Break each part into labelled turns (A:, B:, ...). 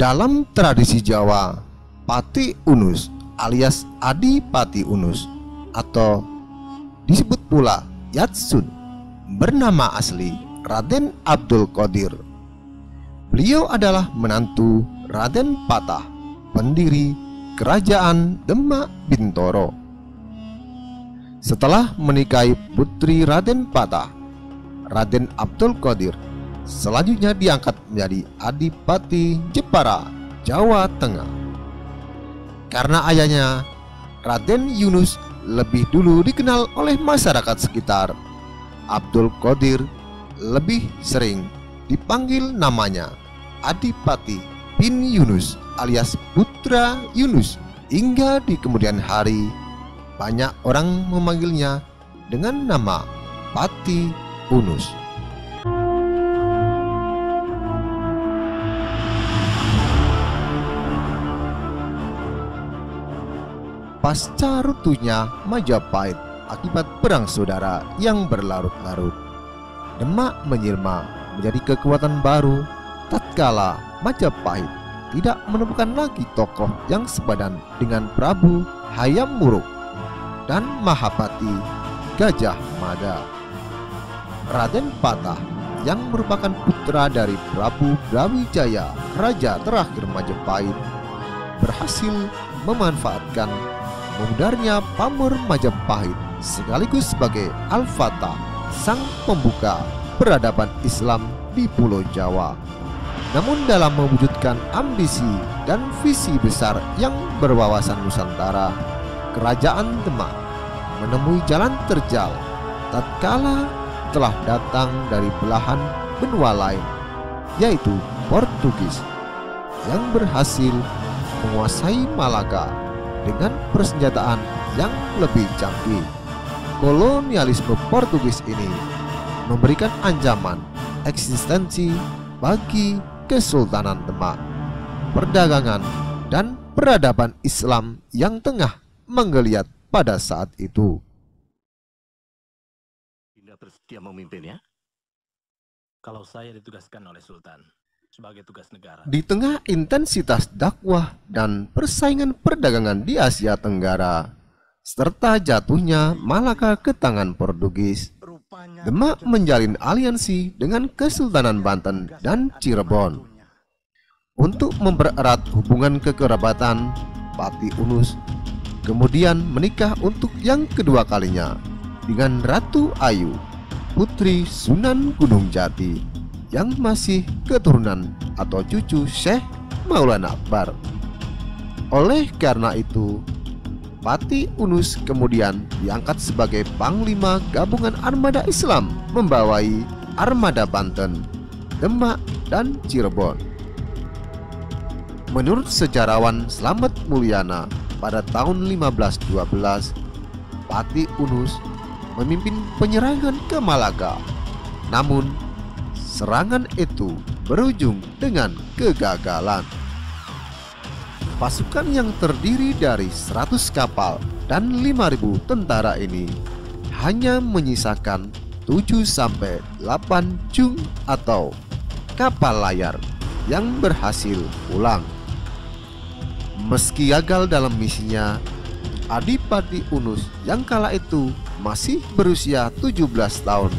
A: Dalam tradisi Jawa, Pati Unus alias Adipati Unus atau disebut pula Yatsun bernama asli Raden Abdul Qadir. Beliau adalah menantu Raden Patah, pendiri Kerajaan Demak Bintoro. Setelah menikahi putri Raden Patah, Raden Abdul Qadir selanjutnya diangkat menjadi Adipati Jepara, Jawa Tengah. Karena ayahnya, Raden Yunus, lebih dulu dikenal oleh masyarakat sekitar, Abdul Qadir lebih sering dipanggil namanya Adipati bin Yunus alias Putra Yunus. Hingga di kemudian hari banyak orang memanggilnya dengan nama Pati Unus. Pasca runtuhnya Majapahit akibat perang saudara yang berlarut-larut, Demak menjelma menjadi kekuatan baru tatkala Majapahit tidak menemukan lagi tokoh yang sepadan dengan Prabu Hayam Wuruk dan Mahapati Gajah Mada. Raden Patah yang merupakan putra dari Prabu Brawijaya, raja terakhir Majapahit, berhasil memanfaatkan memudarnya pamor Majapahit sekaligus sebagai Al-Fatah, sang pembuka peradaban Islam di Pulau Jawa. Namun dalam mewujudkan ambisi dan visi besar yang berwawasan Nusantara, Kerajaan Demak menemui jalan terjal tatkala telah datang dari belahan benua lain, yaitu Portugis, yang berhasil menguasai Malaka dengan persenjataan yang lebih canggih. Kolonialisme Portugis ini memberikan ancaman eksistensi bagi Kesultanan Demak, perdagangan dan peradaban Islam yang tengah menggeliat pada saat itu.
B: Dinda bersedia memimpin ya? Kalau saya ditugaskan oleh Sultan sebagai tugas negara.
A: Di tengah intensitas dakwah dan persaingan perdagangan di Asia Tenggara, serta jatuhnya Malaka ke tangan Portugis, Demak menjalin aliansi dengan Kesultanan Banten dan Cirebon. Untuk mempererat hubungan kekerabatan, Pati Unus kemudian menikah untuk yang kedua kalinya dengan Ratu Ayu, putri Sunan Gunung Jati, yang masih keturunan atau cucu Syekh Maulana Akbar. Oleh karena itu, Pati Unus kemudian diangkat sebagai Panglima Gabungan Armada Islam membawai Armada Banten, Demak, dan Cirebon. Menurut sejarawan Slamet Mulyana, pada tahun 1512, Pati Unus memimpin penyerangan ke Malaka. Namun, serangan itu berujung dengan kegagalan. Pasukan yang terdiri dari 100 kapal dan 5.000 tentara ini hanya menyisakan 7-8 jung atau kapal layar yang berhasil pulang. Meski gagal dalam misinya, Adipati Unus yang kala itu masih berusia 17 tahun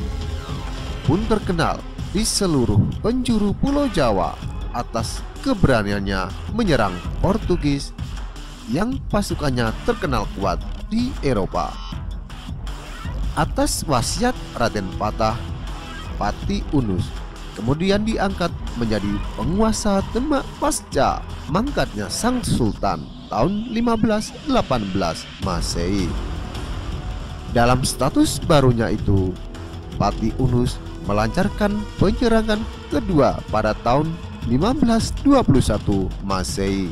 A: pun terkenal di seluruh penjuru Pulau Jawa atas keberaniannya menyerang Portugis yang pasukannya terkenal kuat di Eropa. Atas wasiat Raden Patah, Pati Unus kemudian diangkat menjadi penguasa Demak pasca mangkatnya sang Sultan tahun 1518 Masehi. Dalam status barunya itu, Pati Unus melancarkan penyerangan kedua pada tahun 1521 Masehi.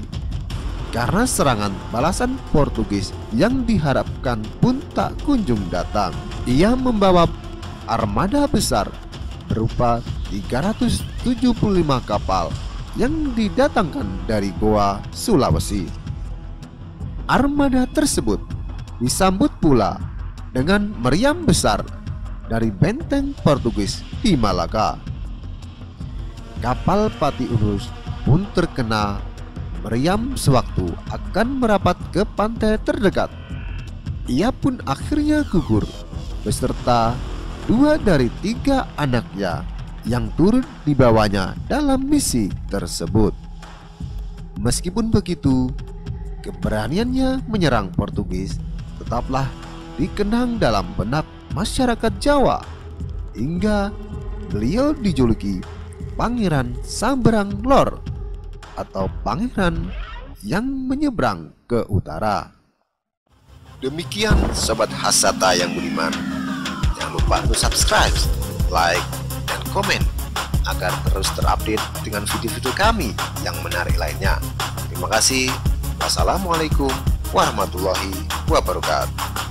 A: Karena serangan balasan Portugis yang diharapkan pun tak kunjung datang, ia membawa armada besar berupa 375 kapal yang didatangkan dari Goa, Sulawesi. Armada tersebut disambut pula dengan meriam besar dari benteng Portugis di Malaka. Kapal Pati Unus pun terkena meriam sewaktu akan merapat ke pantai terdekat. Ia pun akhirnya gugur beserta 2 dari 3 anaknya yang turut dibawanya dalam misi tersebut. Meskipun begitu, keberaniannya menyerang Portugis tetaplah dikenang dalam benak masyarakat Jawa hingga beliau dijuluki Pangeran Saberang Lor atau pangeran yang menyeberang ke utara. Demikian Sobat Hasata yang budiman. Jangan lupa untuk subscribe, like, dan komen agar terus terupdate dengan video-video kami yang menarik lainnya. Terima kasih. Wassalamualaikum warahmatullahi wabarakatuh.